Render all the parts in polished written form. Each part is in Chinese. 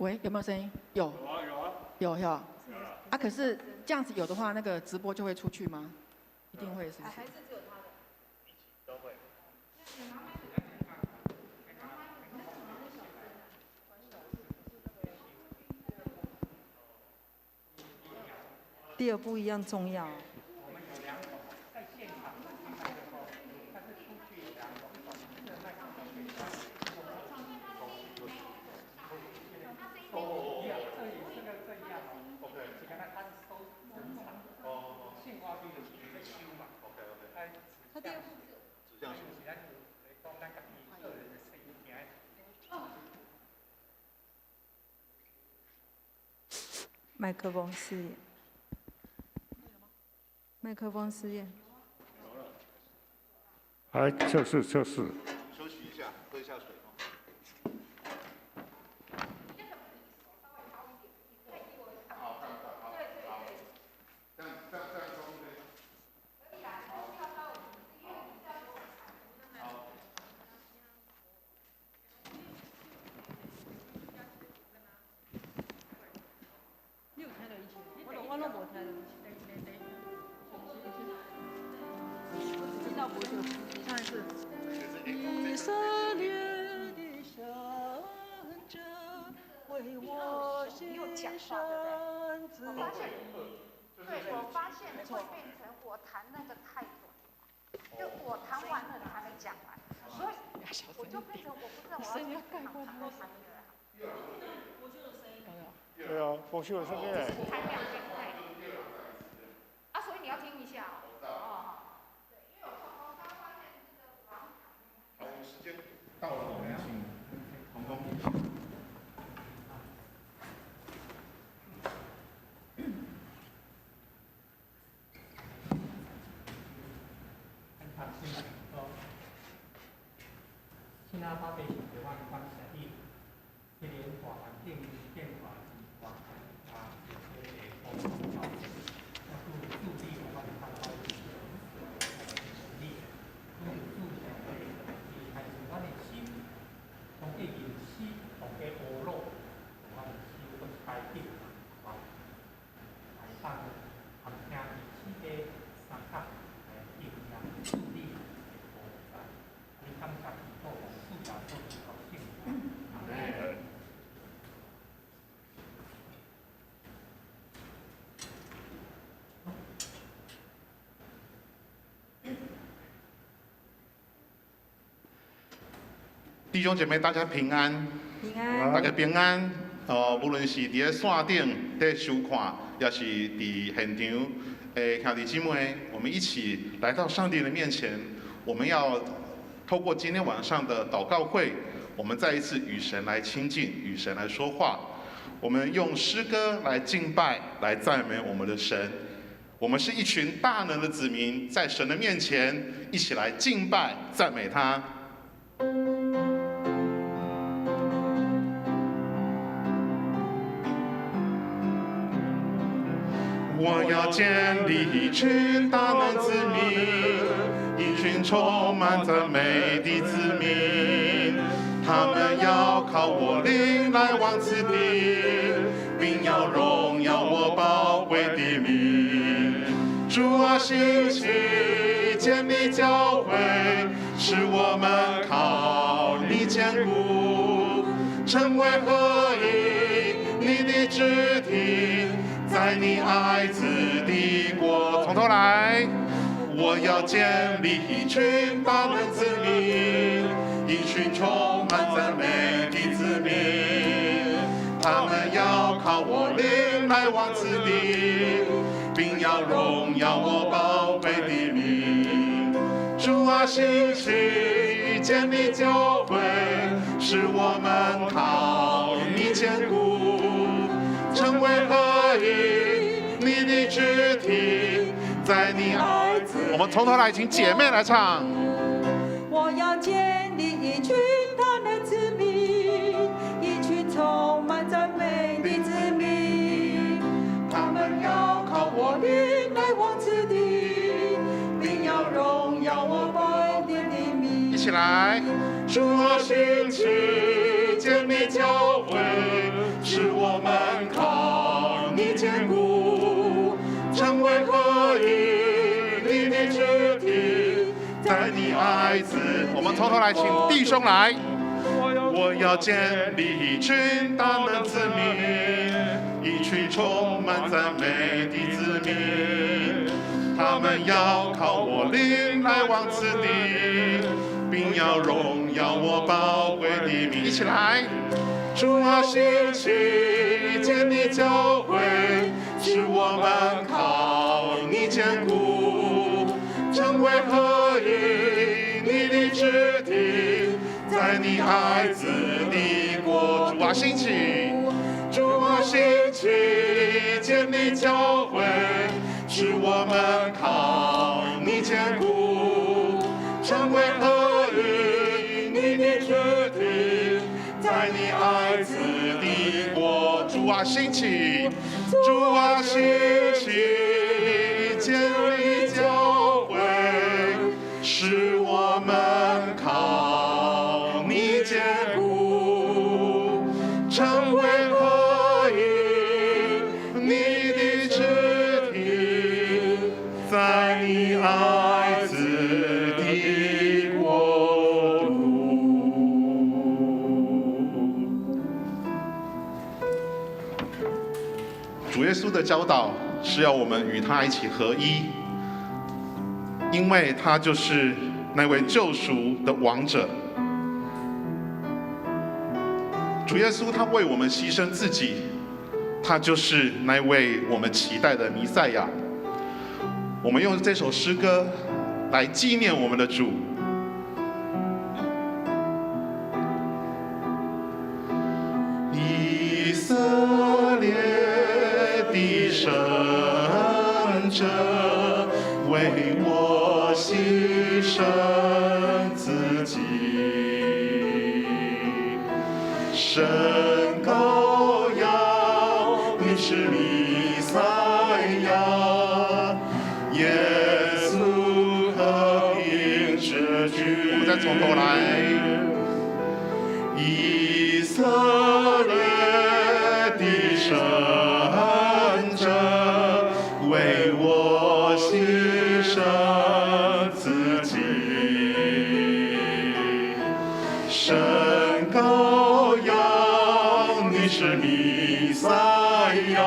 喂，有没有声音？有。有啊。啊，可是这样子有的话，那个直播就会出去吗？一定会，是不是？还是只有他的？一起都会。第二步一样重要。我们有2种，在现场上麦的时候，但是出去2种，一种是麦克风可以关，一样，这一样哦。OK。你看它是收正常。哦。线花边的在修嘛。OK。他第二步指向性。是咱来讲，咱家己个人的声音听。麦克风试验。麦克风试验。来测试。休息一下，喝一下水。我都无听到。我只听到不是。上一次。以色列的圣者为我献上自对，我发现会变成我弹那个太短，就我弹完了你还没讲完，所以我就变成我不知道我要怎么弹都弹不了。对啊，丰秀的声音。弹2遍不太一样。啊，所以你要听一下哦。好，时间到了，我们请童工。其他发配型的话，关协议，这联华环境变化环啊，这些风潮，那助力的话，它到实力，助力是还是我的心，从这引起，从这欧陆，我的心会改变，啊，来当含听起的三角，定量助力。弟兄姐妹，大家平安。平安。大家平安。无论是伫咧线顶在收看，也是伫现场的兄弟姊妹，我们一起来到上帝的面前。我们要透过今天晚上的祷告会，我们再一次与神来亲近，与神来说话。我们用诗歌来敬拜，来赞美我们的神。我们是一群大能的子民，在神的面前一起来敬拜、赞美他。我要建立一群大能子民，一群充满赞美的子民。他们要靠我灵来往此地，并要荣耀我宝贵的名。主啊，兴起建立教会，使我们靠你坚固，成为合一，你的肢体。在你爱子的国，从头来。我要建立一群大能子民，一群充满赞美的子民。他们要靠我灵来往此地，并要荣耀我宝贝的名。主啊，兴起建立教会，使我们靠你坚固，成为合一，你的肢体，在你爱子。我们从头来，请姐妹来唱。我要建立一群大能子民，一群充满赞美的子民。他们要靠我灵来往此地，并要荣耀我宝贵的名。一起来，主啊，兴起建立教会。使我们靠你坚固，成为合一你的肢体，在你爱子。我们从头来，请弟兄来。我要建立一群大能子民，一群充满赞美的子民，他们要靠我灵来往此地，并要荣耀我宝贵的名。一起来，主啊，兴起建立教会，使我们靠你坚固，成为合一你的肢体，在你爱子的国。主啊，兴起，主啊，兴起建立教会，使我们靠你坚固，成为合一你的肢体，在你爱子的国。主啊，兴起，主啊，兴起建立教会，使我们靠你坚固，成为合一你的肢体，在你爱子的国度。主耶稣的教导是要我们与他一起合一，因为他就是那位救赎的王者。主耶稣他为我们牺牲自己，他就是那位我们期待的弥赛亚。我们用这首诗歌来纪念我们的主。以色列的圣者，为我牺牲自己，神羔羊，你是弥赛亚，耶稣和平之君。我们再从头来。以色列的圣者，为我牺牲自己，神羔羊，你是弥赛亚，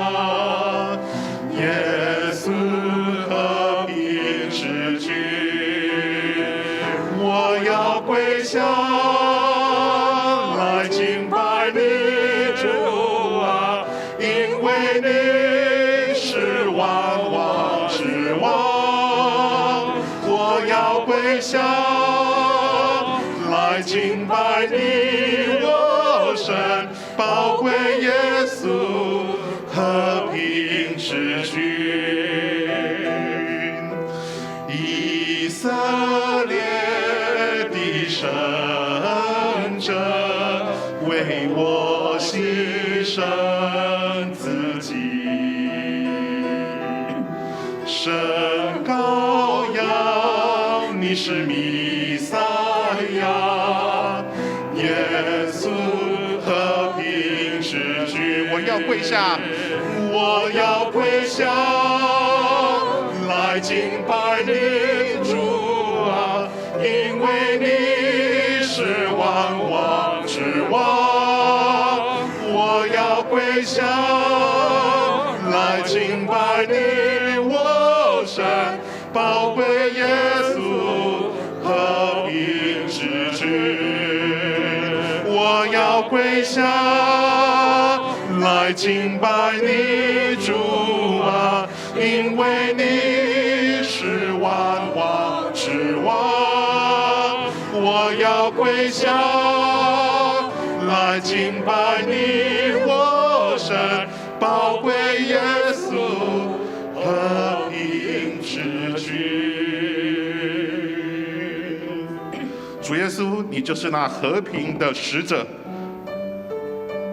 耶稣和平之君。我要跪下来敬拜你，主啊，因为你是万王之王。我要跪下来敬拜你，我神，宝贵耶稣和平之君。以色列的圣者，为我牺牲自己，神羔羊，你是弥赛亚，耶稣和平之君。我要跪下，我要跪下来敬拜你，主啊，因为你是万王之王。我要跪下来敬拜你，我神，宝贵耶稣和平之君。我要跪下来敬拜你，主啊，因为你是万王之王。我要跪下来敬拜你，我神，宝贵耶稣和平之君。主耶稣，你就是那和平的使者，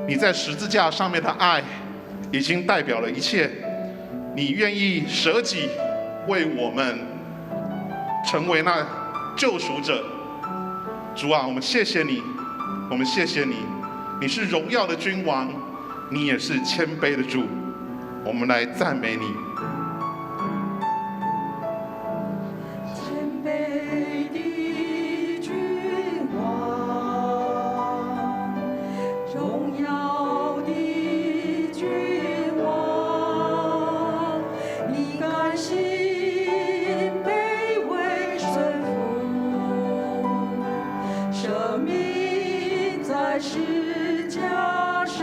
你在十字架上面的爱已经代表了一切，你愿意舍己为我们成为那救赎者。主啊，我们谢谢你，我们谢谢你，你是荣耀的君王，你也是谦卑的主，我们来赞美你。谦卑的君王，荣耀的君王，你甘心卑微顺服，生命在十架上。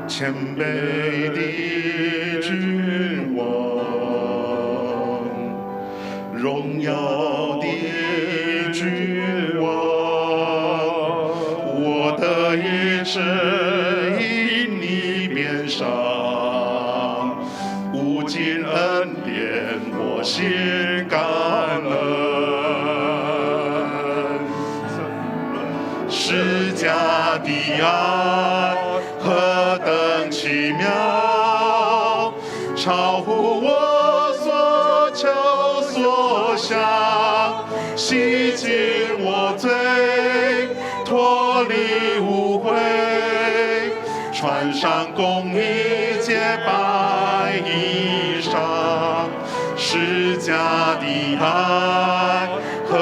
谦卑的君王，荣耀的君王，我的一生因你面上，无尽恩典，我心感恩。释迦的爱何等奇妙，超乎我所求所想，洗净我罪，脱离污秽，穿上公义洁白衣裳。释迦的爱何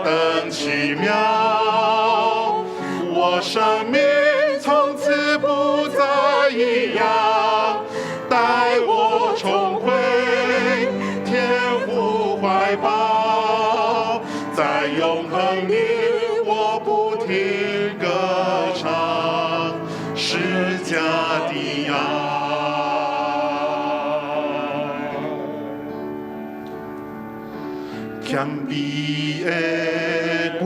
等奇妙，我生命从此不再一样，带我重回天父怀抱，在永恒里我不停歌唱释迦的爱。谦卑的君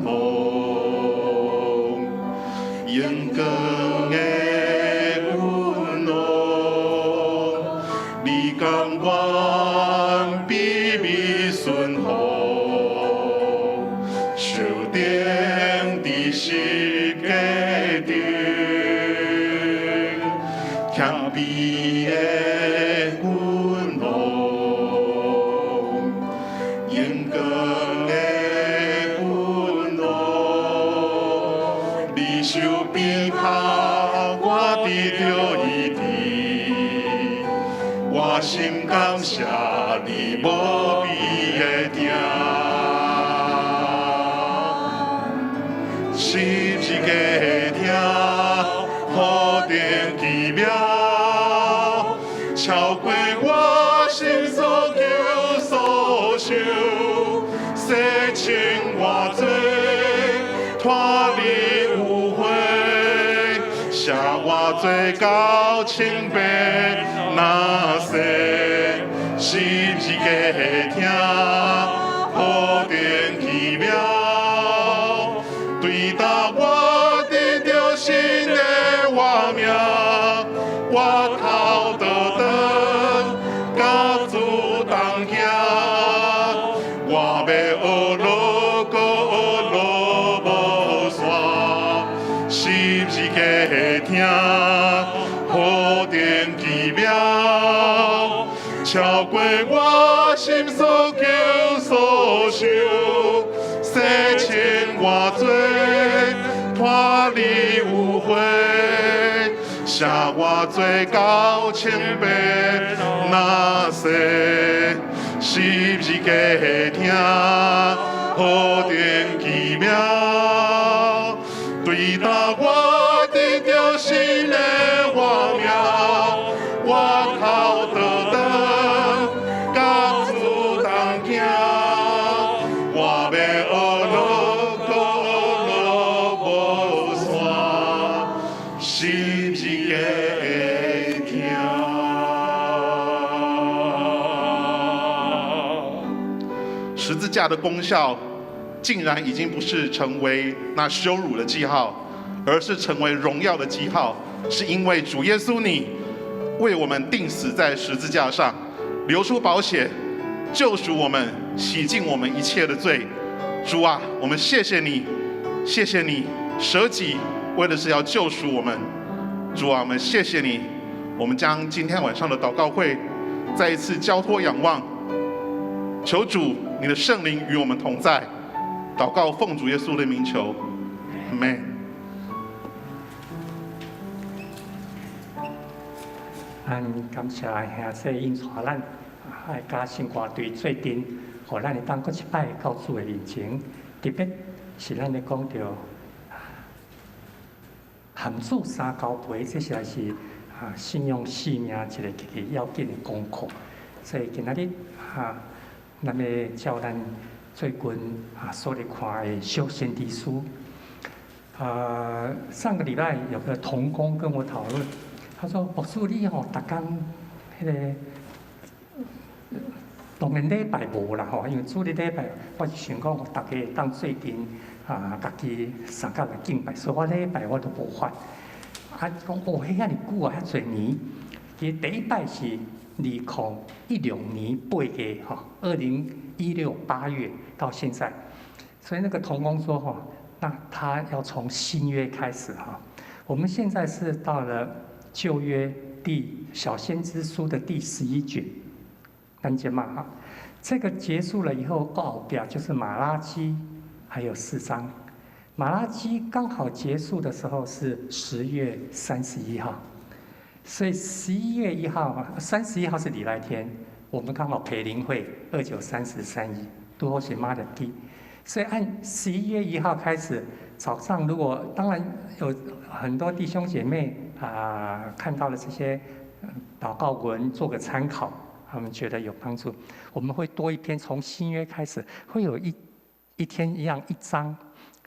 王，严格的君王，你甘愿卑微顺服，受定的十架顶，谦卑的君王。严格的君王，你受鞭挞，我得到医治，我心感谢你无比的疼。十字架的疼，何等奇妙，超过我心所求所想，洗清我罪，脱离污秽，写我最高清白那些。十字架的疼，何等奇妙，对答我得到新的活命，我头道灯，甲主同行，我要学路过路无线，十字架的疼，何等奇妙，超过我心所求所想，洗清我罪，脱离污秽，写我最高清白那些。十字架的疼，何等奇妙，对答我得到新的活命，我头道灯，甲主同行，我要学路过路无线，十字架的疼。十字架的功效，竟然已经不是成为那羞辱的记号，而是成为荣耀的记号，是因为主耶稣你为我们钉死在十字架上，流出宝血，救赎我们，洗净我们一切的罪。主啊，我们谢谢你，谢谢你舍己，为的是要救赎我们。主啊，我们谢谢你，我们将今天晚上的祷告会再一次交托仰望，求主你的圣灵与我们同在。祷告奉主耶稣的名求，阿们。咱感谢兄弟引带咱，爱甲新歌队最近，互咱会当搁一摆到主的面前，特别是咱咧讲到含主三交陪，这实在是信用生命一个极其要紧的功课。所以今仔日咱要教咱最近所咧看的小先知书。上个礼拜有个同工跟我讨论，他说：“牧师你吼，逐工迄个当然礼拜无啦吼，因为主日礼拜我是想讲，大家当最近家己三角来敬拜，所以我礼拜我都无法。讲哦，遐尼久啊，遐侪年。其实第一摆是2016年8月哈，2016 8月到现在，所以那个同工说哈。”那他要从新约开始哈，我们现在是到了旧约小先知书的第11卷，看见吗？哈，这个结束了以后，后边就是马拉基，还有4章。马拉基刚好结束的时候是10月31号，所以11月1号，31号是礼拜天，我们刚好培灵会29、30、31，都好是马的基。所以按11月1号开始，早上如果当然有很多弟兄姐妹看到了这些祷告文，做个参考，他们觉得有帮助。我们会多一篇，从新约开始，会有一天一章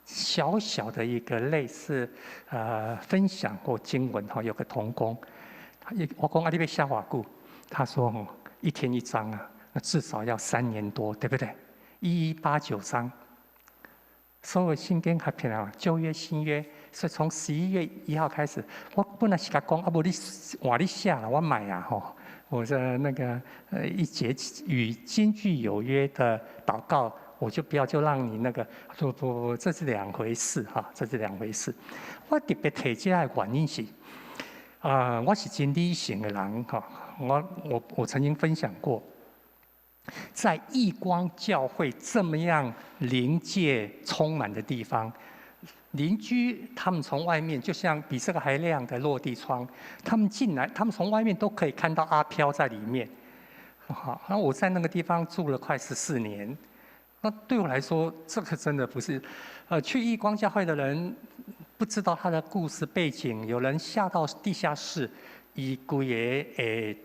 小小的一个类似分享或经文哈，有个同工，我讲你要写偌久，他说一天一章那至少要3年多，对不对？1189章。所有新经合拼啊，旧约、新约，所以从11月1号开始，我本来是甲讲，无你换你写了，我买啊吼，我的那个一节与金句有约的祷告，我就不要就让你那个不，这是2回事哈，这是2回事。我特别提这个原因是，我是真理性的人哈，我曾经分享过。在义光教会这么样灵界充满的地方，邻居他们从外面就像比这个还亮的落地窗，他们进来，他们从外面都可以看到阿飘在里面。好，然后我在那个地方住了快14年，那对我来说，这个真的不是，去义光教会的人不知道他的故事背景，有人下到地下室，伊规个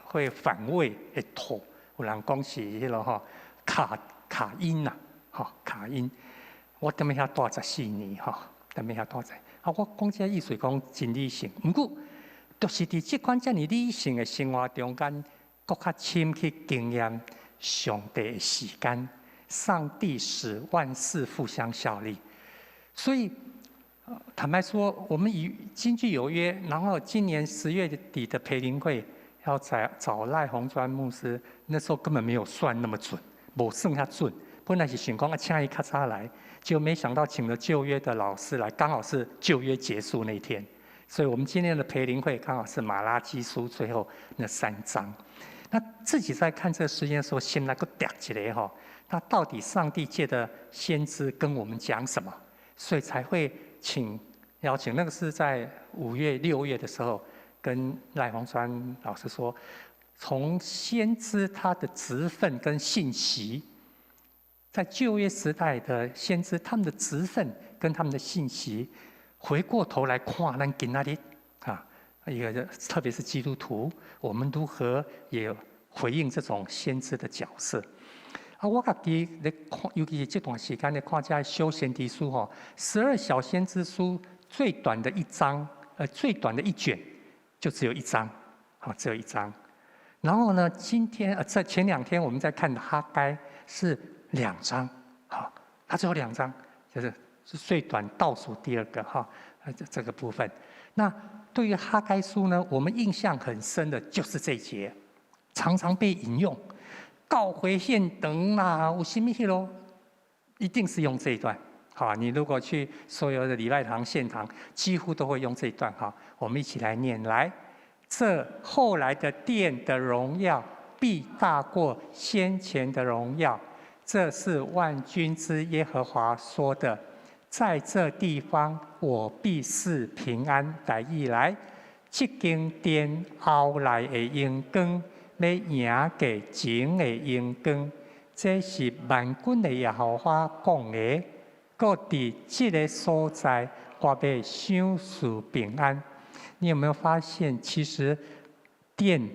会反胃会吐。有人讲是迄个吼卡因呐，吼卡因，我踮咧遐住14年吼，踮咧遐住在。我讲这意思讲真理性，不过就是伫这款遮尔理性的生活中间，更较深去经验上帝的时间，上帝使万事互相效力。所以坦白说，我们与金句有约，然后今年10月底的培灵会。要找赖鸿专牧师，那时候根本没有算那么准，没算遐准。本来是想讲请伊较早来，就没想到请了旧约的老师来，刚好是旧约结束那天。所以我们今天的培灵会刚好是马拉基书最后那3章。那自己在看这个时间的时候，先来个点起来哈。那到底上帝借的先知跟我们讲什么？所以才会邀请，那个是在5月、6月的时候。跟赖鸿川老师说，从先知他的职分跟信息，在旧约时代的先知他们的职分跟他们的信息，回过头来看咱今仔日一个特别是基督徒，我们如何也回应这种先知的角色。我家己咧看，尤其是这段时间咧看这小先知书12小先知书最短的一章，最短的一卷。就只有1章，只有1章。然后呢，今天在前2天我们在看的哈该是2章，它只有2章，是最短倒数第2个这个部分。那对于哈该书呢，我们印象很深的就是这一节，常常被引用。告回现等啦，有什么迄咯，一定是用这一段。你如果去所有的礼拜堂、献堂，几乎都会用这一段我们一起来念来，这后来的殿的荣耀必大过先前的荣耀，这是万军之耶和华说的。在这地方，我必赐平安。来，这间殿后来的阳光，要赢过前的阳光。这是万军的耶和华讲的。各伫这个所在，我要享受平安。你有没有发现，其实殿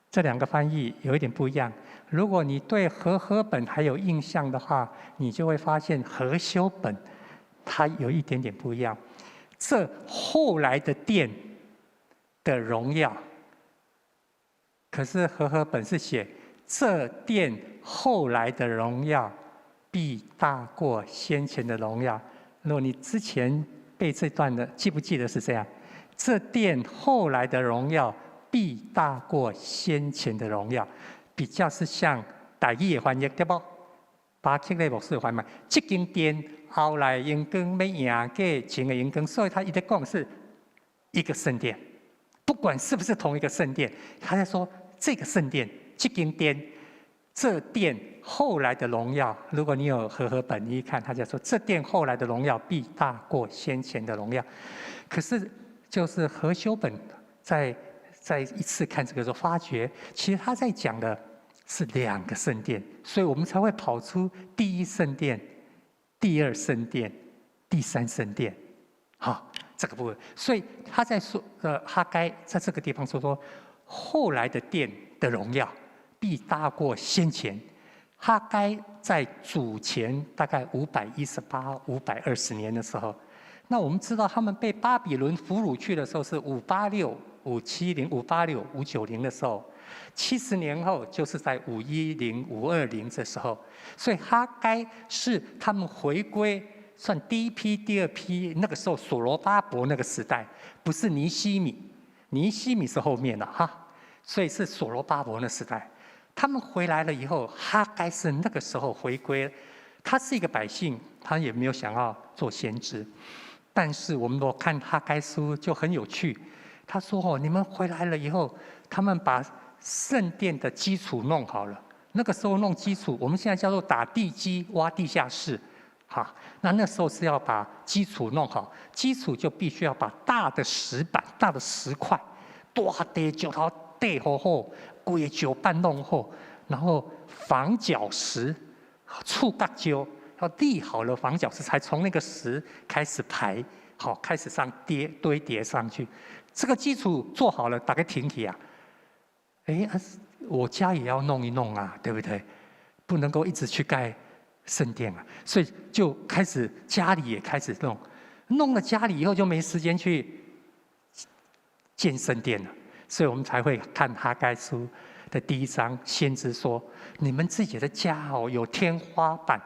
这两个翻译有一点不一样？如果你对和合本还有印象的话，你就会发现和修本它有一点点不一样。这后来的殿的荣耀，可是和合本是写这殿后来的荣耀必大过先前的荣耀。如果你之前背这段的，记不记得是这样？这殿后来的荣耀必大过先前的荣耀，比较是像台语的翻译，对不？巴克勒牧师的翻译，这间殿后来阳光要赢过前的阳光，所以他一直讲是一个圣殿，不管是不是同一个圣殿，他在说这个圣殿，这间殿，这殿后来的荣耀。如果你有和合本，你一看，他就说这殿后来的荣耀必大过先前的荣耀。可是就是和修本再一次看这个时候，发觉其实他在讲的是两个圣殿，所以我们才会跑出第一圣殿、第二圣殿、第三圣殿，好，这个部分。所以他在说，哈该在这个地方说后来的殿的荣耀必大过先前。哈该在主前大概518、520年的时候。那我们知道，他们被巴比伦俘虏去的时候是586、570、586、590的时候，70年后就是在510、520这时候，所以哈该是他们回归算第一批、第二批。那个时候所罗巴伯那个时代，不是尼希米，尼希米是后面的哈，所以是所罗巴伯那时代。他们回来了以后，哈该是那个时候回归，他是一个百姓，他也没有想要做先知。但是我们如果看哈该书就很有趣，他说：“哦，你们回来了以后，他们把圣殿的基础弄好了。那个时候弄基础，我们现在叫做打地基、挖地下室，哈。那时候是要把基础弄好，基础就必须要把大的石板、大的石块，大地石头地好好，规石板弄好，然后防脚石、触角胶。”要立好了防脚石，才从那个石开始排，好，开始堆叠上去。这个基础做好了，大概停起啊。我家也要弄一弄啊，对不对？不能够一直去盖圣殿啊，所以就开始家里也开始弄，弄了家里以后就没时间去建圣殿了，所以我们才会看哈该书的第1章，先知说：你们自己的家有天花板。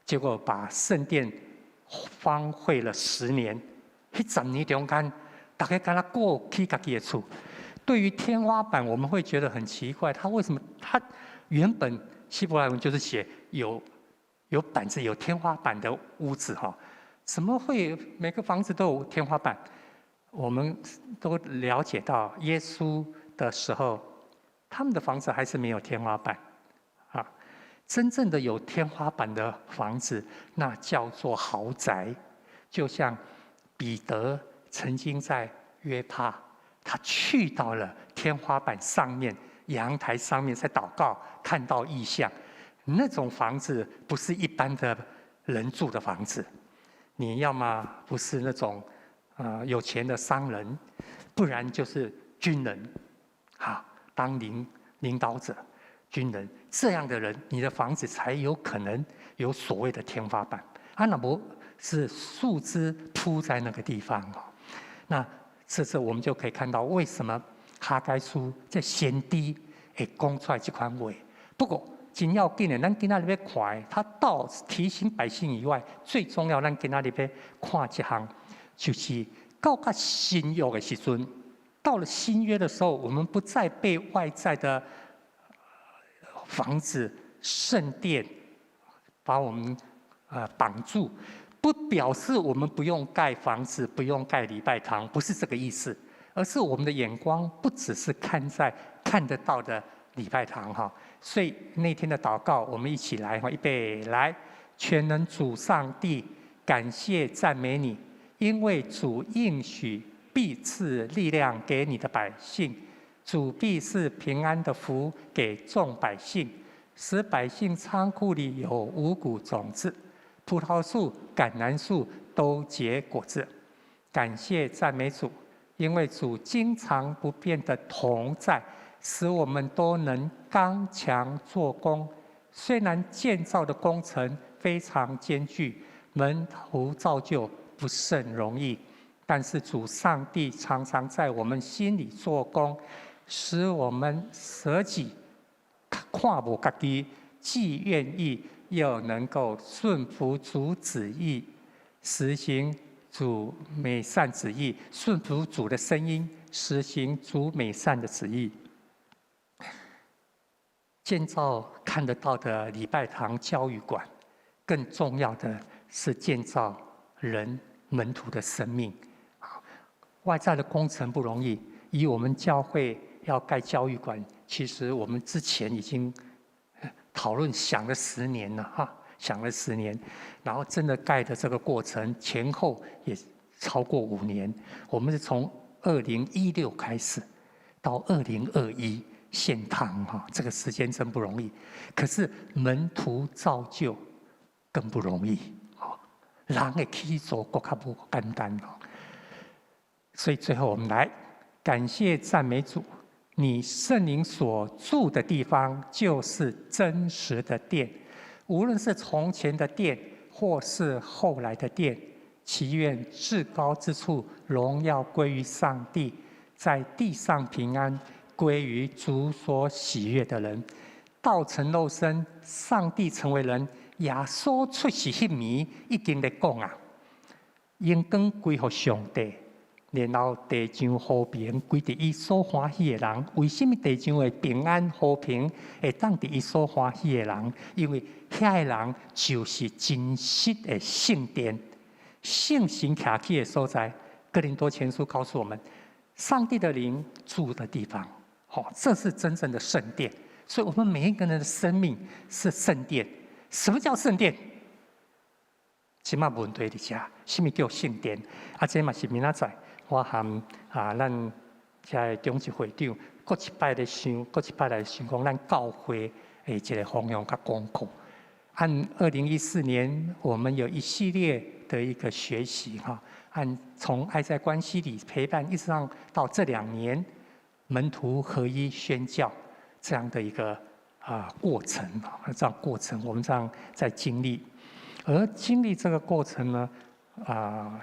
结果把圣殿荒废了10年，那10年中间，大家跟他过去自己的厝。对于天花板，我们会觉得很奇怪，他为什么？他原本希伯来文就是写有板子、有天花板的屋子哈，怎么会每个房子都有天花板？我们都了解到，耶稣的时候，他们的房子还是没有天花板。真正的有天花板的房子，那叫做豪宅。就像彼得曾经在约帕，他去到了天花板上面、阳台上面在祷告，看到异象。那种房子不是一般的人住的房子，你要么不是那种有钱的商人，不然就是军人，当领导者。军人这样的人，你的房子才有可能有所谓的天花板。那不是树枝铺在那个地方那这次我们就可以看到，为什么哈该书在先知会讲出来这款话。不过真要紧的，咱今仔日要看的，他到提醒百姓以外，最重要，咱今仔日要看一项，就是到新约的时阵，到了新约的时候，我们不再被外在的房子、圣殿把我们绑住，不表示我们不用盖房子、不用盖礼拜堂，不是这个意思，而是我们的眼光不只是看在看得到的礼拜堂哈。所以那天的祷告，我们一起来预备来，全能主上帝，感谢赞美你，因为主应许必赐力量给你的百姓，主必是平安的福给众百姓，使百姓仓库里有五谷种子，葡萄树、橄榄树都结果子。感谢赞美主，因为主经常不变的同在，使我们都能刚强做工。虽然建造的工程非常艰巨，门徒造就不甚容易，但是主上帝常常在我们心里做工，使我们舍己看无家己，既愿意又能够顺服主旨意，实行主美善旨意，顺服主的声音，实行主美善的旨意。建造看得到的礼拜堂教育馆，更重要的是建造人门徒的生命。外在的工程不容易，以我们教会要盖教育馆，其实我们之前已经讨论想了10年了哈，想了10年，然后真的盖的这个过程前后也超过5年。我们是从2016开始到2021。献堂哈，这个时间真不容易。可是门徒造就更不容易，人的起做更加不简单。所以最后我们来感谢赞美主，你圣灵所住的地方就是真实的殿，无论是从前的殿，或是后来的殿，祈愿至高之处荣耀归于上帝，在地上平安归于主所喜悦的人。道成肉身，上帝成为人，耶稣出世迄暝已经在讲啊，荣光归乎上帝，然后地上和平归伫伊所欢喜的人。为什么地上的平安和平会当伫伊所欢喜的人？因为遐个人就是真实的圣殿，圣神徛起的所在。哥林多前书告诉我们，上帝的灵住的地方。这是真正的圣殿，所以我们每一个人的生命是圣殿。什么叫圣殿？即马问题伫遮，什么叫圣殿？这嘛是明仔载，我和咱遮中执会长，各一摆来想讲咱教会的一个方向甲功课。按2014年，我们有一系列的一个学习哈，按从爱在关系里陪伴，一直到这2年。门徒合一宣教这样的一个过程，这样过程我们这样在经历，而经历这个过程呢，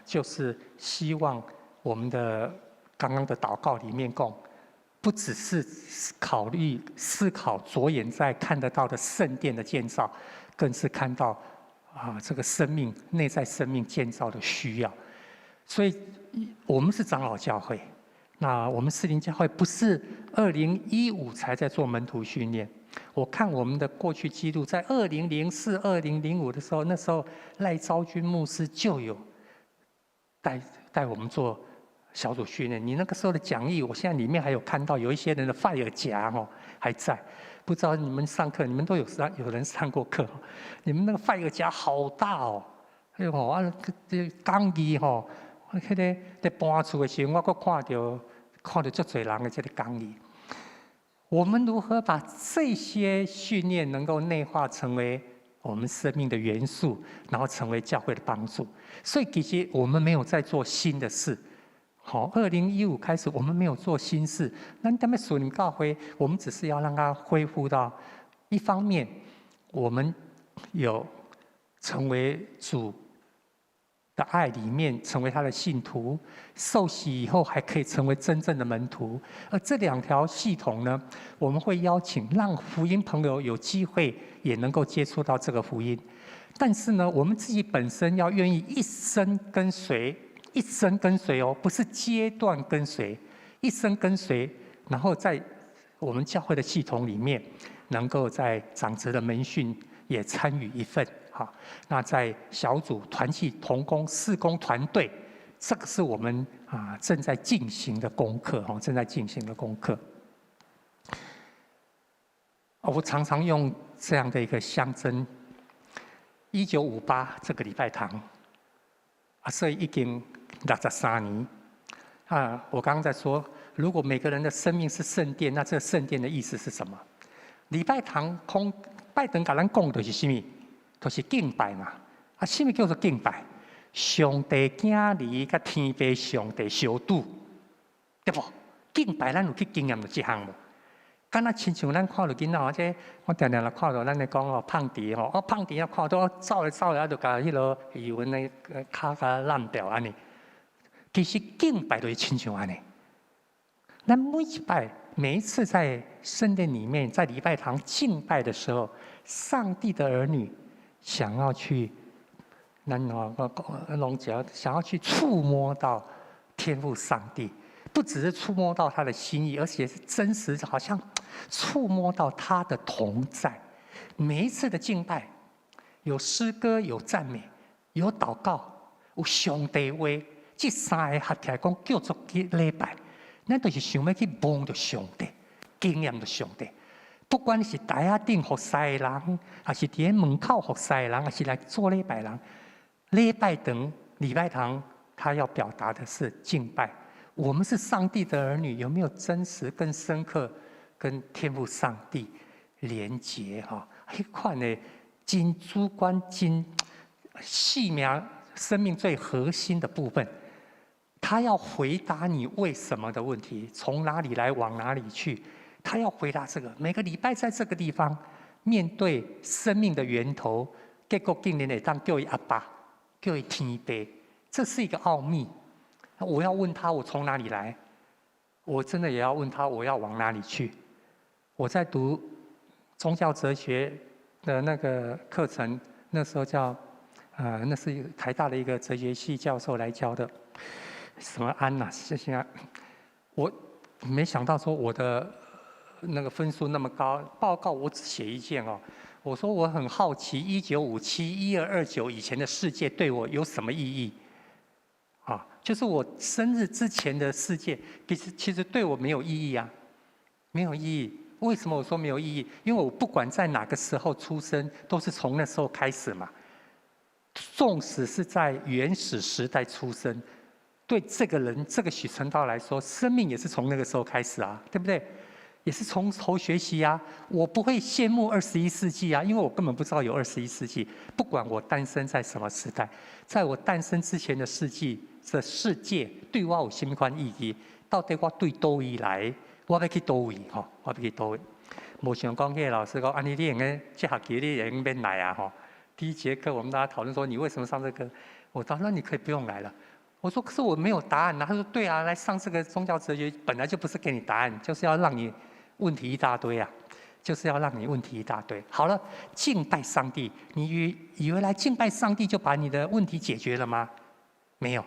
就是希望我们的刚刚的祷告里面讲，不只是思考着眼在看得到的圣殿的建造，更是看到这个生命内在生命建造的需要。所以我们是长老教会。那我们士林教会不是2015才在做门徒训练，我看我们的过去记录，在2004、2005的时候，那时候赖昭君牧师就有带我们做小组训练。你那个时候的讲义，我现在里面还有看到有一些人的发耳夹还在，不知道你们上课，你们都有人上过课，你们那个发耳夹好大哦，哎呦这讲义迄个在搬厝的时候，我阁看到足侪人的这个讲义。我们如何把这些训练能够内化成为我们生命的元素，然后成为教会的帮助？所以其实我们没有在做新的事。2015开始，我们没有做新事。那咱们属灵教会，我们只是要让它恢复到一方面，我们有成为主的爱里面，成为他的信徒，受洗以后还可以成为真正的门徒。而这2条系统呢，我们会邀请让福音朋友有机会也能够接触到这个福音。但是呢，我们自己本身要愿意一生跟随哦，不是阶段跟随，一生跟随，然后在我们教会的系统里面，能够在长子的门训也参与一份。那在小组、团契、同工、事工团队，这个是我们正在进行的功课，正在进行的功课。我常常用这样的一个象征，1958这个礼拜堂，所以已经63年。我刚刚在说，如果每个人的生命是圣殿，那这个圣殿的意思是什么？礼拜堂拜堂甲咱讲的是什么？就是敬拜嘛。什么叫做敬拜？上帝囝儿甲天父上帝相拄，对不？敬拜咱有去经验到这项无？敢若亲像咱看到囡仔，这我常常看到咱咧讲胖弟胖弟看到走来，就甲迄落语文的骹甲烂掉安尼。其实敬拜就是亲像安尼。咱每一次在圣殿里面，在礼拜堂敬拜的时候，上帝的儿女想要去，想要去触摸到天父上帝，不只是触摸到他的心意，而且是真实，好像触摸到他的同在。每一次的敬拜，有诗歌，有赞美，有祷告，有上帝话，这三个合起来讲叫做礼拜。咱就是想要去摸着上帝，经验着上帝。不管是台下顶服侍的人，还是伫门口服侍的人，还是来做礼拜人，礼拜堂，他要表达的是敬拜。我们是上帝的儿女，有没有真实、更深刻跟天父上帝连结？迄款的真主观、真细苗生命最核心的部分。他要回答你为什么的问题，从哪里来，往哪里去？他要回答这个。每个礼拜在这个地方面对生命的源头，结果竟然会当叫伊阿爸，叫伊天父，这是一个奥秘。我要问他，我从哪里来？我真的也要问他，我要往哪里去？我在读宗教哲学的那个课程，那时候叫那是台大的一个哲学系教授来教的。什么安呐？谢谢啊！我没想到说我的那个分数那么高，报告我只写一件哦。我说我很好奇，1957、1229以前的世界对我有什么意义？就是我生日之前的世界，其实对我没有意义啊，没有意义。为什么我说没有意义？因为我不管在哪个时候出生，都是从那时候开始嘛。纵使是在原始时代出生。对这个人，这个许承道来说，生命也是从那个时候开始啊，对不对？也是从头学习啊。我不会羡慕21世纪啊，因为我根本不知道有21世纪。不管我诞生在什么时代，在我诞生之前的世界对我有什么款意义？到底我对多位来，我要去多位哈？我要去多位。没想讲，那个老师讲，安尼你应该这学期你也应该来啊哈。第一节课我们大家讨论说，你为什么上这个课？我当然你可以不用来了。我说：“可是我没有答案。”他说：“对啊，来上这个宗教哲学本来就不是给你答案，就是要让你问题一大堆啊，就是要让你问题一大堆。”好了，敬拜上帝，你以为来敬拜上帝就把你的问题解决了吗？没有，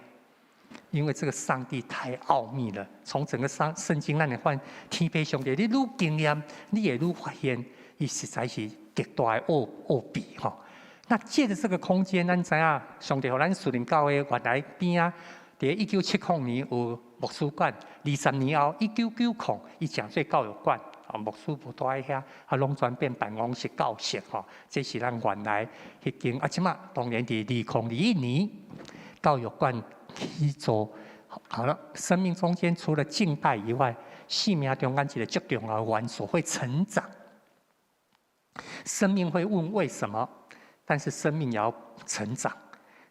因为这个上帝太奥秘了。从整个圣经让你换天父上帝，你愈经验，你也愈发现，伊实在是极大的奥秘哈。那借着这个空间，咱知影上帝互咱属灵教会原来边啊，伫1970年有牧师馆，20年后1990，伊正做教育馆，牧师无住喺遐，拢转变办公室教室吼。这是咱原来迄间即马当然伫2021年教育馆去做。好了，生命中间除了敬拜以外，生命中间一个最重要的元素会成长。生命会问为什么？但是生命也要成长，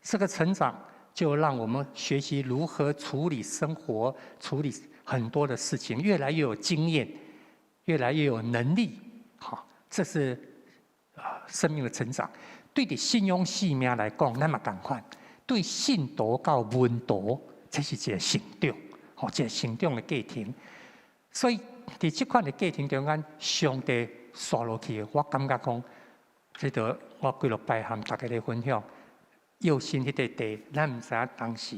这个成长就让我们学习如何处理生活，处理很多的事情，越来越有经验，越来越有能力。好，这是生命的成长。对的信仰生命来讲，那么同款，对信徒到文徒，这是一个成长，好，一个成长的过程。所以在这款的过程中间，上帝刷落去，我感觉讲。这个我几落摆和大家来分享，幼新迄个地，咱唔知影当时，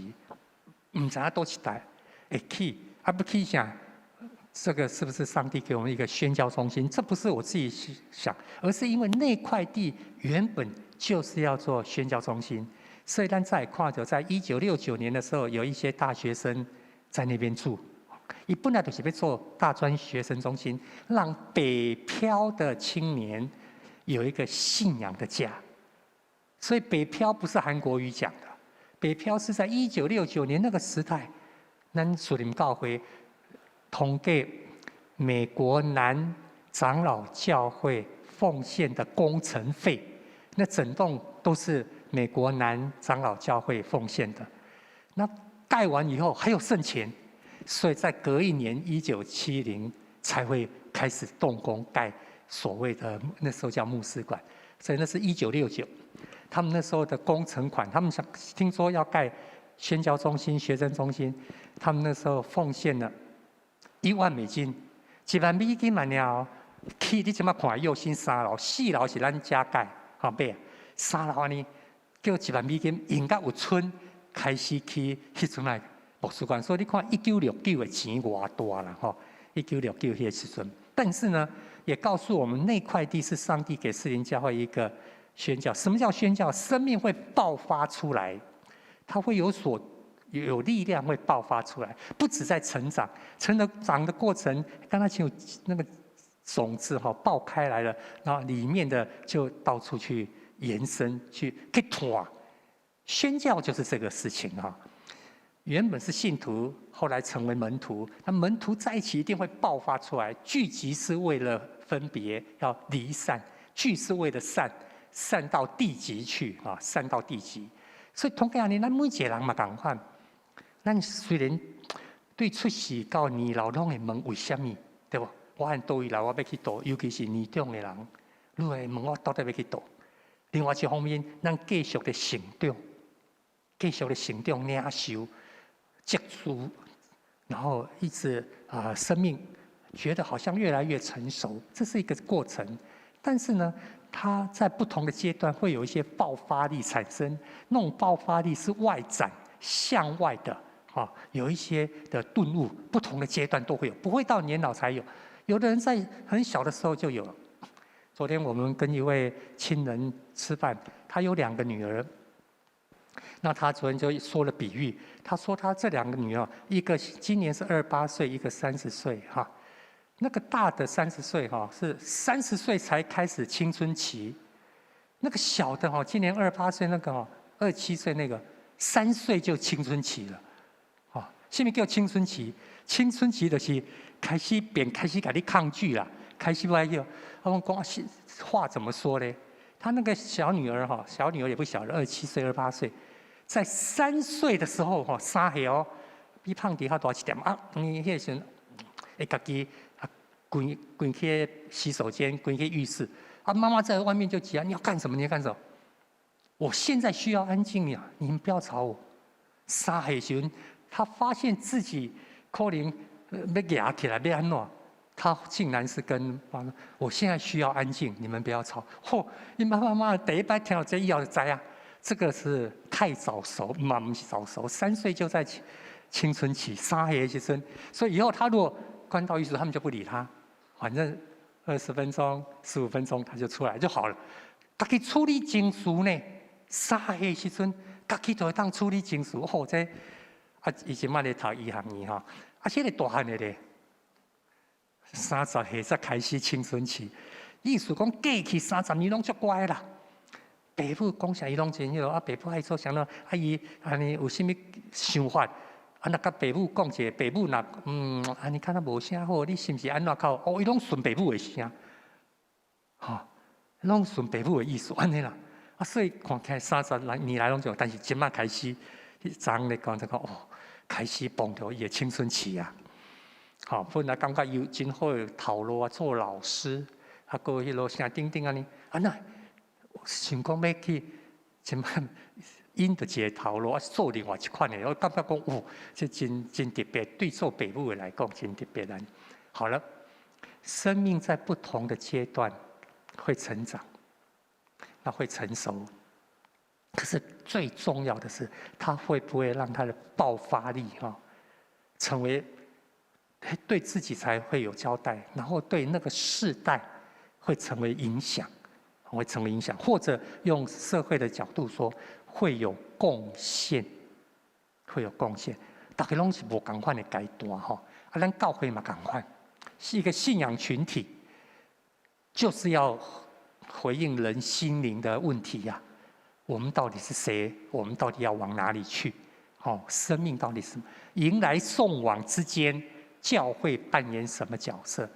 唔知影多一代会去，不去想，这个是不是上帝给我们一个宣教中心？这不是我自己想，而是因为那块地原本就是要做宣教中心，所以咱再看到，在1969年的时候，有一些大学生在那边住，伊本来就是要做大专学生中心，让北漂的青年。有一个信仰的家，所以北漂不是韩国瑜讲的，北漂是在1969年那个时代，咱属灵教会统计美国南长老教会奉献的工程费，那整栋都是美国南长老教会奉献的。那盖完以后还有剩钱，所以在隔一年1970才会开始动工盖所谓的那时候叫牧师馆，所以那是1969。他们那时候的工程款，他们听说要盖宣教中心、学生中心，他们那时候奉献了1万美金，1万美金嘛了。去你即马看右新3楼、4楼是咱家盖，后尾3楼呢叫1万美金，应该有村开始去迄阵来牧师馆，所以你看1969的钱偌大啦吼，1969迄个时阵。但是呢，也告诉我们那块地是上帝给士林教会一个宣教。什么叫宣教？生命会爆发出来，它会有力量会爆发出来，不止在成长的过程，刚才有那个种子爆开来了，然后里面的就到处去延伸，去拓。宣教就是这个事情哈。原本是信徒，后来成为门徒，那门徒在一起一定会爆发出来。聚集是为了分别，要离散；聚是为了散，散到地极去啊，散到地极。所以同样呢，咱每一个人嘛同款。咱虽然对出世到年老拢会问为什么，对不？我按倒位来，我要去倒，尤其是年长的人，你会问我到底要去倒。另外一方面，咱继续的成长，领受、接触，然后一直生命觉得好像越来越成熟，这是一个过程。但是呢，它在不同的阶段会有一些爆发力产生，那种爆发力是外展向外的。有一些的顿悟，不同的阶段都会有，不会到年老才有。有的人在很小的时候就有了。昨天我们跟一位亲人吃饭，他有2个女儿。那他昨天就说了比喻，他说他这2个女儿，一个今年是28岁，一个30岁哈。那个大的30岁哈，是30岁才开始青春期，那个小的哈，今年28岁那个27岁那个3岁就青春期了。什么叫青春期？青春期就是开始给你抗拒啦，开始要他们讲话怎么说呢？他那个小女儿也不小了，27岁、28岁，在3岁的时候3岁比胖迪较大一点啊，你迄时会家己滚去洗手间，滚去浴室啊，妈妈在外面就急啊，你要干什么？你要干什么？我现在需要安静呀，你们不要吵我。3岁时，他发现自己可能要压起来，要安怎？他竟然是跟妈妈：“我现在需要安静，你们不要吵。”你妈第一摆听到这以后就知啊，这个是太早熟，不是早熟，3岁就在青春期，3岁的时阵，所以以后他如果关到浴室，他们就不理他，反正20分钟、15分钟他就出来就好了。自己处理情绪呢，3岁的时阵，自己就会当处理情绪，这。以前嘛咧读医学院现在大汉的咧，30岁才开始青春期，意思讲过去30年拢足乖啦。爸母讲啥伊拢真晓，爸母爱做啥咯？伊安尼有啥物想法？若甲爸母讲者，爸母若安尼看他无啥好，你是毋是安怎靠？伊拢顺爸母的声，拢顺爸母的意思安尼啦。所以看起来30年来拢就，但是即马开始，昨咧讲开始碰到伊的青春期啊，本来感觉有真好头路啊，做老师，过迄落啥顶顶安尼，那想讲要去，即摆因着一个头路，做另外一款的，我感觉讲这真特别，对做爸母的来讲真特别难。好了，生命在不同的阶段会成长，那会成熟。可是最重要的是，他会不会让他的爆发力成为对自己才会有交代，然后对那个世代会成为影响，或者用社会的角度说，会有贡献，大家拢是无同款的阶段咱教会嘛同款，是一个信仰群体，就是要回应人心灵的问题呀。我们到底是谁？我们到底要往哪里去？生命到底是什么？迎来送往之间，教会扮演什么角色？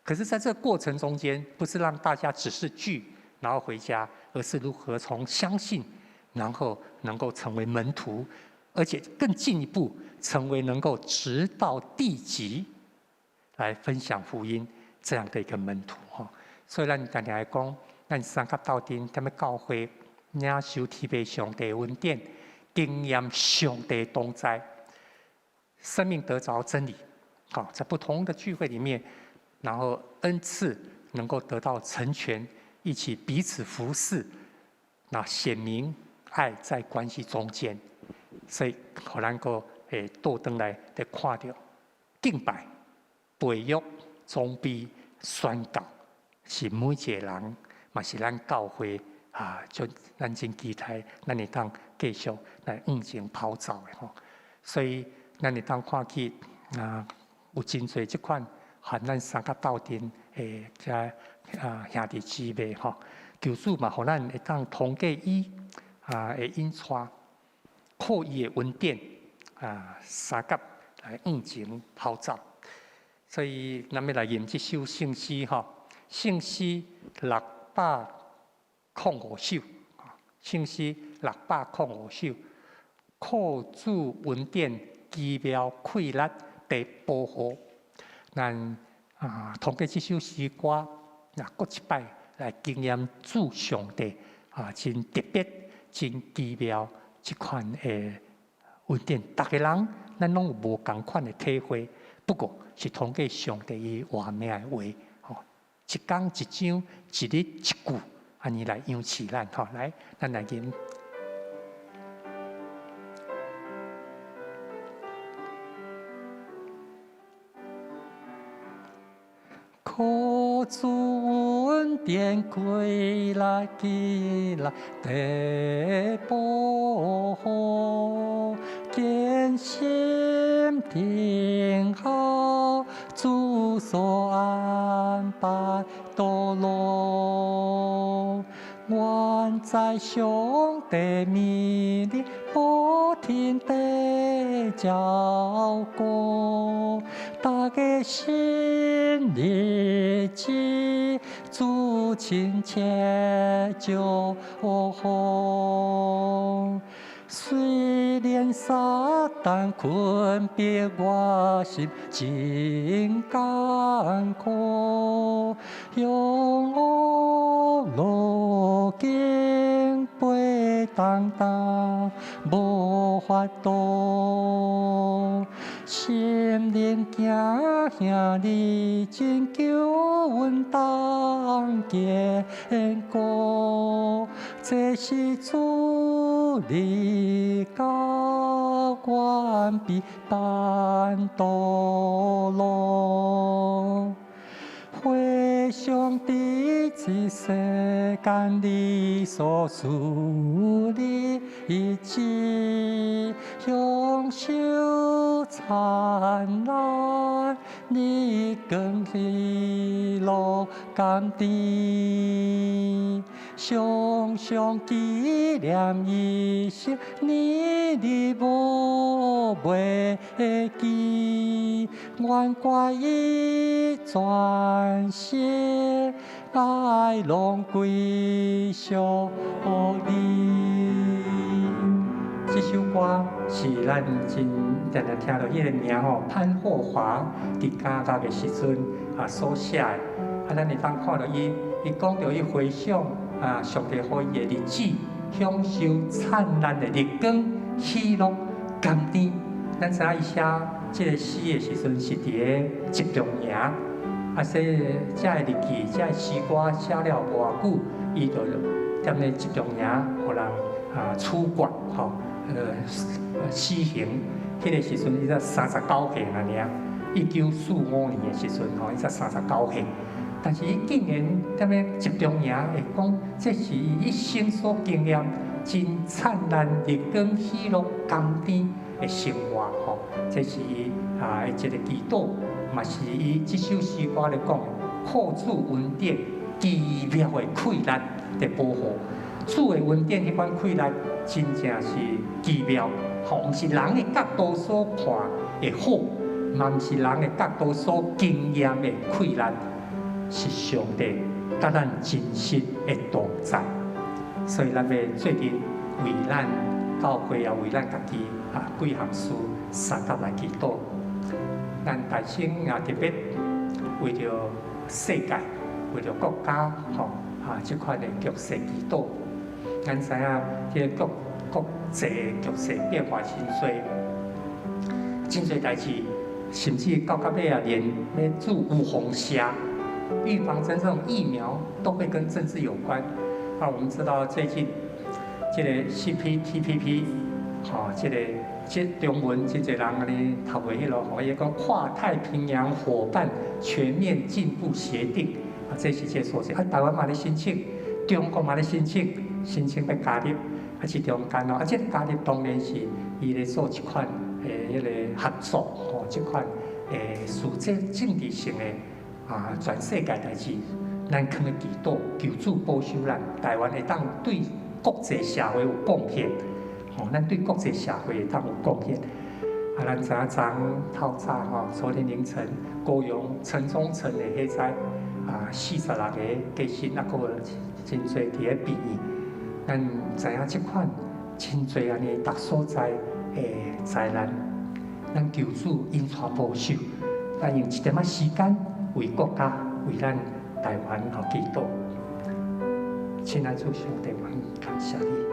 可是在这个过程中间，不是让大家只是聚，然后回家，而是如何从相信，然后能够成为门徒，而且更进一步成为能够直到地极来分享福音这样的一个门徒哈。所以咱今日来讲，咱三甲斗阵，踮咧教会领受天父上帝恩典，经验上帝同在，生命得着真理。好，在不同的聚会里面，然后恩赐能够得到成全，一起彼此服侍，那显明爱在关系中间。所以，互咱个倒转来来看到敬拜、培育、装备、宣告，是每一个人，嘛是咱教会就咱真期待，咱会当继续来往前跑走的吼。所以，咱会当看去有真侪即款和咱三甲斗阵这兄弟姊妹吼，求主嘛，互咱会当通过伊会引带。靠伊的恩典三甲来往前跑走，所以咱要来念这首圣诗吼，圣诗605首，圣诗605首，靠主恩典奇妙快乐的保护，咱通过这首诗歌，各一摆来经验主上帝真特别、真奇妙。这款恩典，大家人咱拢有无同款的体会，不过是通过上帝伊话命的话，一讲一章，一日一句，安尼来养起咱吼。来，咱来念。靠主恩典归来寄来的保护，坚心定好主所安排道路，愿在上帝面里不停地照顾，大家心里记主亲切就好。虽然撒旦困逼我心真艰苦，用我路径背当当无法度，心灵惊兄你真叫阮当坚固，这是主你教阮必办道路。回想伫这世间你所处的日子，享受灿烂，你更喜乐甘甜，常常纪念一生你的无袂记，愿怪伊全心爱拢归属你。这首歌是咱真常常听到迄个名吼，潘霍华伫加拿大的时阵所写的。咱会当看到伊讲到伊回想上帝给伊的日子，享受灿烂的日光、喜乐、甘甜。咱知影伊写这个诗的时阵是伫个集中营，说这个日记、这个诗歌写了无偌久，伊就踮咧集中营，互人处决吼，死刑。迄个时阵伊才39岁尔，1945年的时阵吼，伊才39岁。但是伊竟然踮咧集中营，会讲这是伊一生所经验真灿烂、日光、喜乐、甘甜的生活吼。这是伊的一个祈祷，嘛是伊这首诗歌咧讲，靠主恩典奇妙的快乐的保护。主的恩典迄款快乐，真正是奇妙，吼，毋是人的角度所看的好，嘛毋是人的角度所经验的困难，是上帝甲咱真实的同在。所以咱要做阵为咱教会也为咱家己几项事三甲来祈祷。咱大圣也特别为着世界、为着国家即款的局势祈祷。咱知影这国际局势变化真侪代志，甚至到尾连要注有红虾、预防针这种疫苗都会跟政治有关。我们知道最近这个 CPTPP， 这中文真侪人安尼读袂迄落，伊讲跨太平洋伙伴全面进步协定，这是这所在。台湾嘛咧申请，中国嘛咧申请要加入，是中间哦。这个加入当然是伊咧做一款迄个合作，这款属这政治性的全世界代志，咱可能祈祷求主保守咱台湾会当对国际社会有贡献。咱对国际社会会当有贡献。咱知影透早昨天凌晨，高雄城中城的迄在46个家亲，还有真侪伫咧避疫。咱知影即款真侪安尼各所在的灾难，咱求主因带保守，咱用一点时间为国家、为咱台湾祈祷。亲爱主上帝，我感谢你。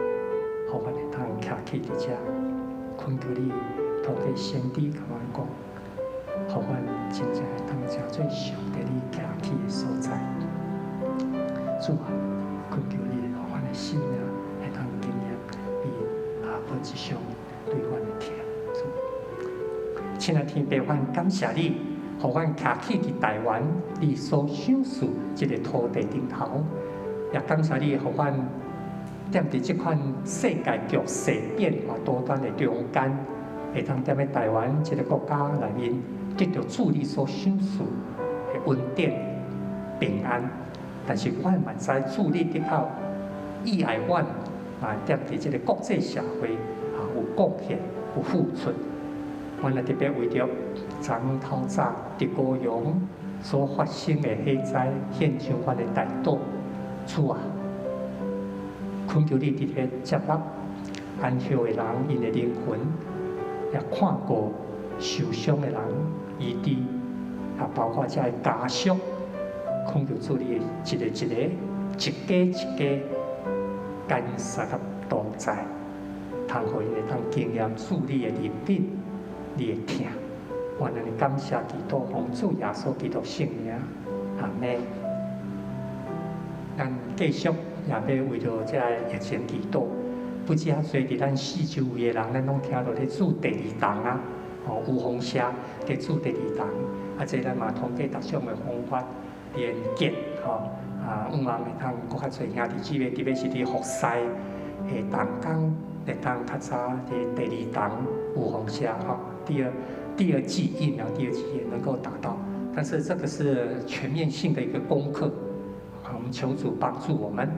互阮会当徛起伫遮，恳求你透过先知甲阮讲，互阮真正会当食做上帝你徛起的所在。主啊，恳求你，互阮的心灵会当经验比本质上对阮的疼。亲爱天父，阮感谢你，互阮徛起伫台湾你所享受这个土地顶头，也感谢你，互阮。踮伫即款世界局势变化多端的中间，会当踮咧台湾这个国家内面，得到主你所享受的稳定、平安。但是阮嘛知主你得靠意爱阮踮伫这个国际社会有贡献、有付出。阮也特别为着昨透早伫高雄所发生的火灾现场阮的代祷，主啊！恳求你伫咧接纳安息的人，因的灵魂，也看过受伤的人医治，也包括遮的家属，恳求主你一个一家一家干涉甲同在，通互因会当经验主你的怜悯、你的疼。我安尼感谢基督奉主耶稣基督圣名，阿门。咱继续。也要为着这疫情祈祷，不止遐侪伫咱四周围的人，咱拢听到咧煮第二档有风声咧煮第二档，这咱嘛通过各种的方法连结希望会当搁较侪兄弟姊妹，特别是伫服侍的同工，会当较早伫第二档有风声第二剂疫苗第二剂也能够达到，但是这个是全面性的一个功课。我们求主帮助我们，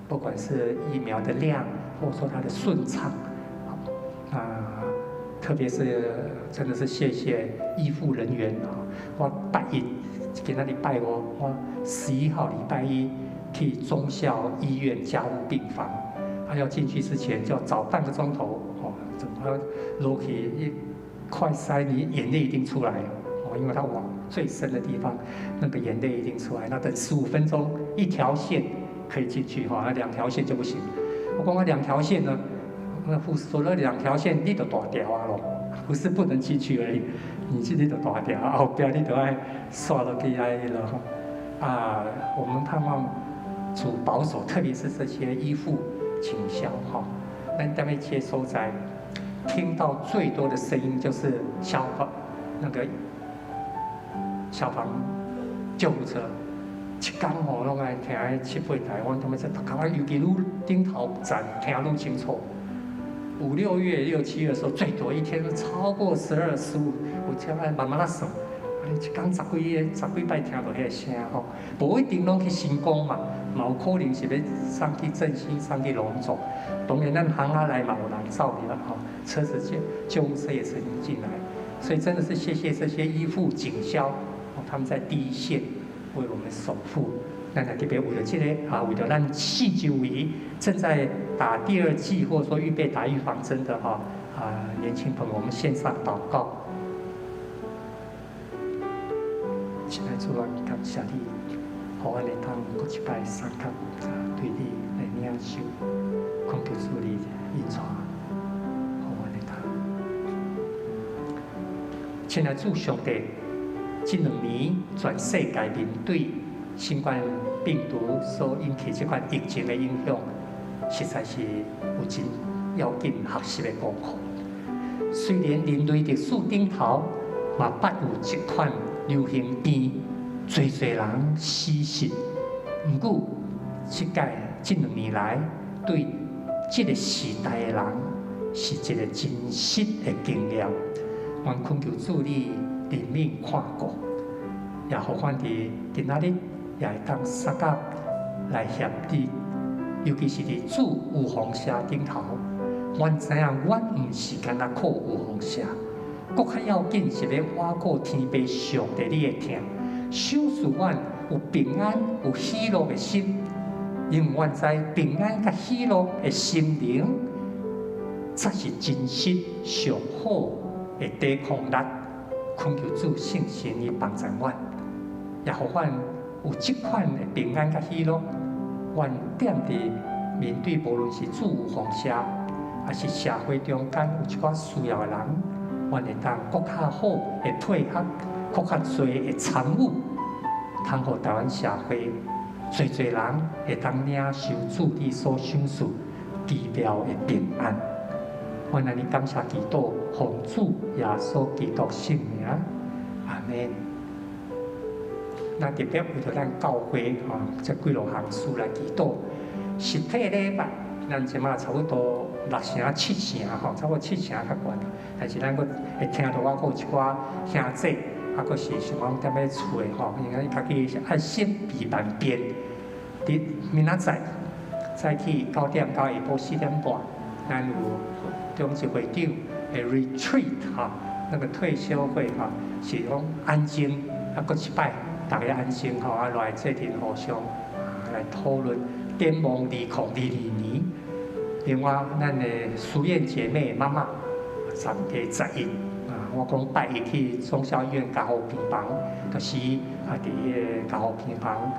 不管是疫苗的量，或者说它的顺畅，特别是真的是谢谢医护人员我拜一，今仔礼拜五，我11号礼拜一去忠孝医院加护病房，要进去之前就要早半个钟头怎么落去一快塞，你眼泪一定出来因为它往最深的地方，那个眼泪一定出来。那等15分钟，一条线可以进去那2条线就不行。我讲2条线呢，那护士说那2条线你都大条咯，不是不能进去而已，你这里都大条，后边你都爱刷落去了我们盼望主保守，特别是这些医护警消咱在那些所在，听到最多的声音就是消防救护车，一天拢爱听7、8台，阮他们在台湾，尤其愈顶头站听愈清楚。5、6月、6、7月的时候，最多一天都超过12、15，我这样慢慢算，一天十几摆听到迄个声吼，无一定拢去成功嘛，嘛有可能是要送去振兴、送去龙总。当然，咱行下来嘛，有人造的啦吼，车子救护车也曾经进来，所以真的是谢谢这些医护警消，他们在第一线为我们守护。咱特别为了这个为了咱细周围正在打第2剂或者说预备打预防针的年轻朋友，我们线上祷告。现在主啊，感谢你，互阮会当搁一摆三角对你来领受，恳求主你引带，互阮会当。亲爱主上帝，这2年全世界面对新冠病毒所引起这款疫情的影响，实在是有真要紧学习的功课。虽然人类历史顶头嘛捌有一款流行病，侪人死失。不过，这2年来，对这个时代的人是一个真实的经验。愿恳求主你怜悯看顾，也互阮伫今仔日也会当三角来协力，尤其是伫主有风社顶头，阮知影阮毋是干那靠有风社。更较要紧是要挖过天父上帝你的听，守住阮有平安、有喜乐的心，因为阮知平安甲喜乐的心灵，才是真实上好的抵抗力。恳求主圣神伊帮助阮，也互阮有这款的平安甲喜乐。阮踮伫面对无论是主有风社，还是社会中间有一寡需要的人。阮会当更较好的配合，更较多的参与，通互台湾社会侪人会当领受主你所赏赐奇妙的平安。阮安尼感谢祈祷，奉主耶稣基督圣名，阿门。那特别为着咱教会这几落项事来祈祷，实体礼拜。咱即马差不多6成7成差不多7成较悬。但是咱佫会听到佫有一寡兄弟，佫是想讲踮咧厝诶应该家己爱先备万变。伫明仔载早起9点到下晡4点半，咱有中级会长诶 retreat 那个退休会是讲安静，佫一摆大家安静来做阵互相来讨论。展望2022年，另外，咱的书院姐妹妈妈3月11我讲拜一去中小医院家护病房，就是伫个家护病房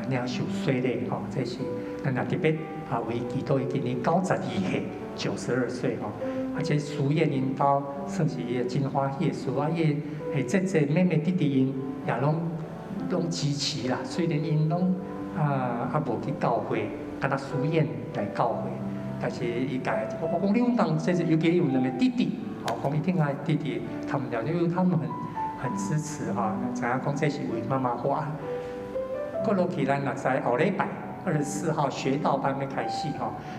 领受洗礼这是咱也特别为祈祷，伊今年92岁，92岁这书院因兜算是伊真欢喜的事伊这妹妹弟弟因也拢支持啦，虽然因拢无去教会，敢若书院来教会，但是伊家我讲你们当这是尤其有2个弟弟，讲一定爱弟弟，他们了，因为他们很支持知影讲这是为妈妈花。过落去咱也知后礼拜24号学道班要开始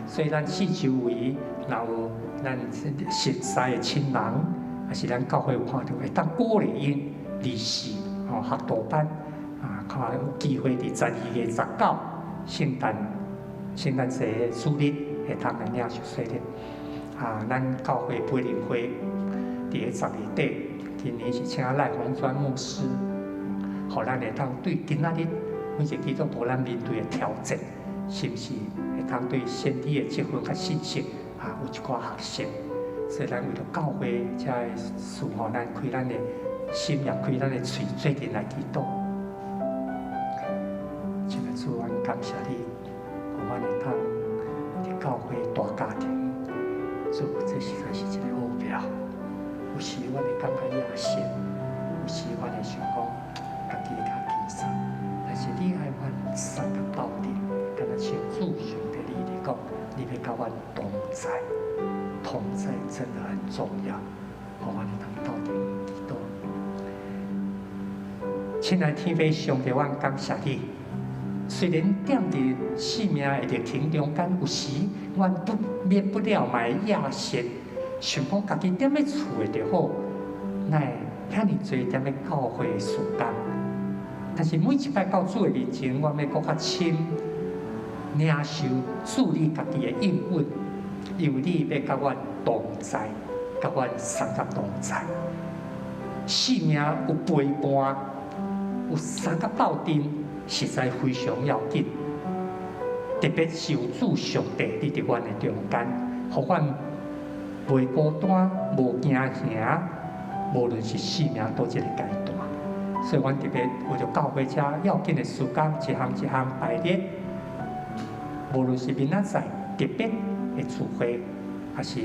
所以咱四周围若有咱熟悉的亲人，还是咱教会有看到会当鼓励因离世学道班。看有机会伫12月19圣诞节主日会通来领受洗礼。咱教会培灵会伫个10月底，今年是请赖鸿专牧师，互咱会当对今仔日每一个基督徒咱面对的挑战，是毋是会当对先知的结婚甲信息有一寡学习？所以咱为了教会遮个事咱开咱的心，也开咱的嘴，做阵来祈祷。主，阮感谢你，互阮会当伫教会大家庭。主，这实在是一个目标。有时阮会感觉野心，有时阮会想讲家己较轻松，但是你爱阮三个斗阵，敢若像主上帝你嚟讲，你要甲阮同在，同在真的很重要。互阮会当斗阵祈祷。亲爱天父上帝，阮感谢你。虽然踮伫生命的历程中间，有时阮免不了嘛会野心，想讲家己踮咧厝的就好，乃遐尼侪踮咧教会事工，但是每一摆到主的面前，我要搁较深领受主你家己的应允，由你要甲阮同在，甲阮三甲同在。性命有陪伴，有三甲斗阵，实在非常要紧。特别是有主上帝伫伫阮的中间，互阮袂孤单，无惊吓，无论是生命倒一个阶段。所以，阮特别为着教会遮要紧的事工，一项一项排列。无论是明仔载特别的聚会，还是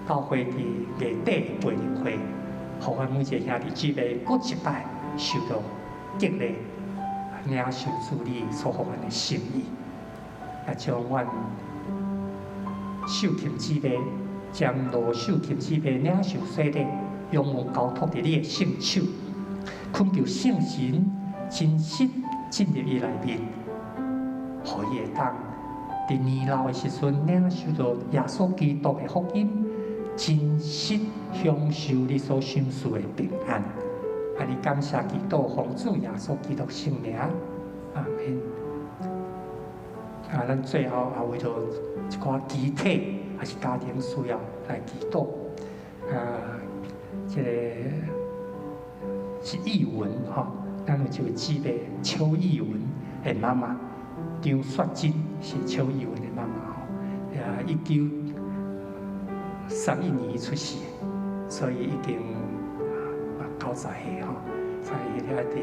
教会伫月底的培灵会，互阮每一个兄弟姊妹，搁一摆受到激励，领受主你所互阮的心意。也将阮受琴姊妹，将罗受琴姊妹领受洗礼，仰望交托伫你的圣手，恳求圣神真实进入伊内面，互伊会当伫年老的时阵领受到耶稣基督的福音，真实享受你所享受的平安。安尼感谢基督奉主耶稣基督圣名，阿门。咱最后也为着一寡集体还是家庭需要来祈祷。这个是义文吼，咱有一位姊妹邱义文的妈妈，张雪珍是邱义文的妈妈吼，1931年出世，所以已经90岁吼，所以咧伫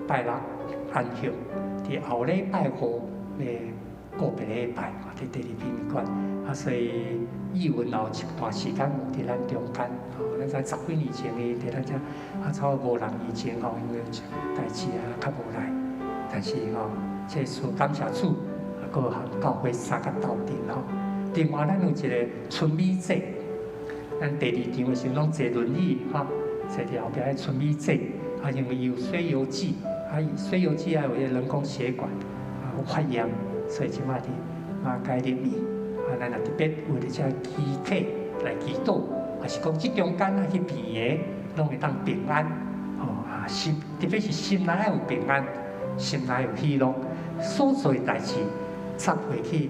拜六安息，伫后礼拜五。个别礼拜，伫第二宾馆，所以义文有一段时间无伫咱中间，咱知10几年前伊伫咱遮，超过5人以前因为代志较无来，但是这事感谢主，个和教会三甲斗阵另外，咱有一个春美节，咱第2场的时候拢坐轮椅坐伫后壁的春美节，因为有水油剂，水油剂有迄人工血管。有发炎，所以即摆伫马街入面，咱也特别为了遮集体来祈祷，还是讲即中间去边个，拢会当平安，心特别是心内有平安，心内有喜乐，所做代志插回去，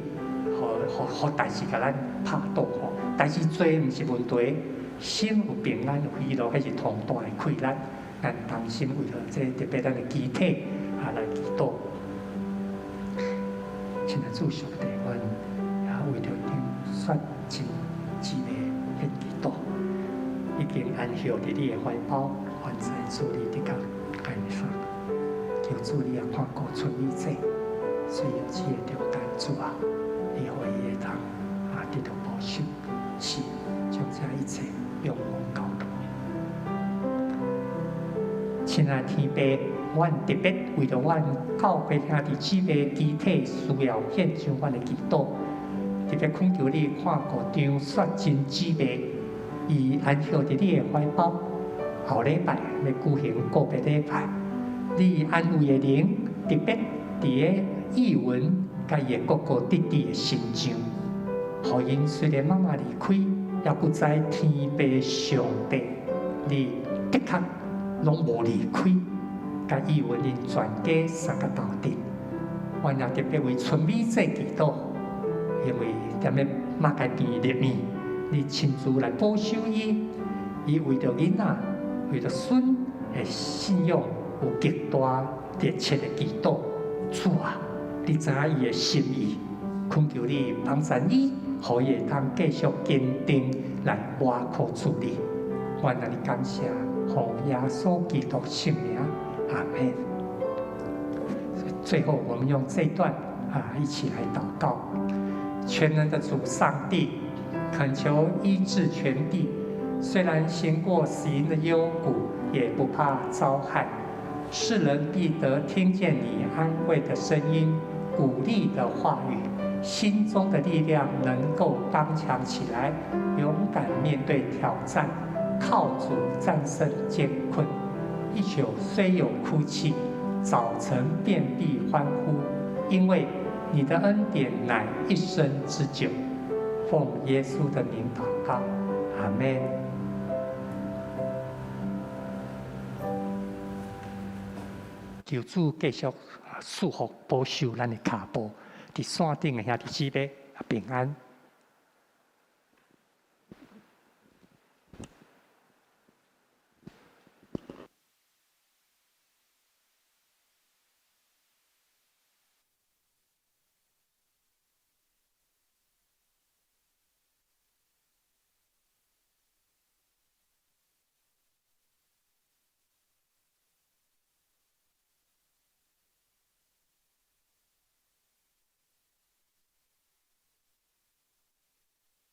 互代志甲咱拍倒代志做毋是问题，心有平安有喜乐，迄是同大的快乐。咱当心为了这特别咱的集体来祈祷。现在主上帝，阮也为着张雪珍姊妹献祈祷，已经安息伫你的怀抱，愿在主你的甲爱上，求主你也看顾春美节，虽有这个中间主啊，你互伊会当得到保守，是将这一切仰望交托。亲爱的天父。阮特别为着阮教会兄弟姊妹集体需要献上阮的祈祷，特别恳求你看顾张雪珍姊妹，伊安息伫你的怀抱。后礼拜要举行个别礼拜，你安慰的灵，特别伫个译文甲伊的哥哥弟弟的心上，互因虽然妈妈离开，也不知天父上帝，你的确拢无离开。甲义文因全家三甲斗阵，阮也特别为春美节祈祷，因为踮咧马街边入面，你亲自来保守伊，伊为着囡仔，为着孙的信仰有极大热切的祈祷。主啊，你知影伊的心意，恳求你帮助伊，互伊会当继续坚定来挖靠主你。阮也感谢，奉耶稣基督圣名。阿门。最后，我们用这段一起来祷告。全能的主上帝，恳求医治全地。虽然行过死荫的幽谷，也不怕遭害。世人必得听见你安慰的声音、鼓励的话语，心中的力量能够刚强起来，勇敢面对挑战，靠主战胜艰困。一宿虽有哭泣，早晨便必欢呼，因为你的恩典乃一生之久。奉耶稣的名祷告，阿们。求主继续祝福保守咱的脚步，伫山顶的兄弟姊妹平安。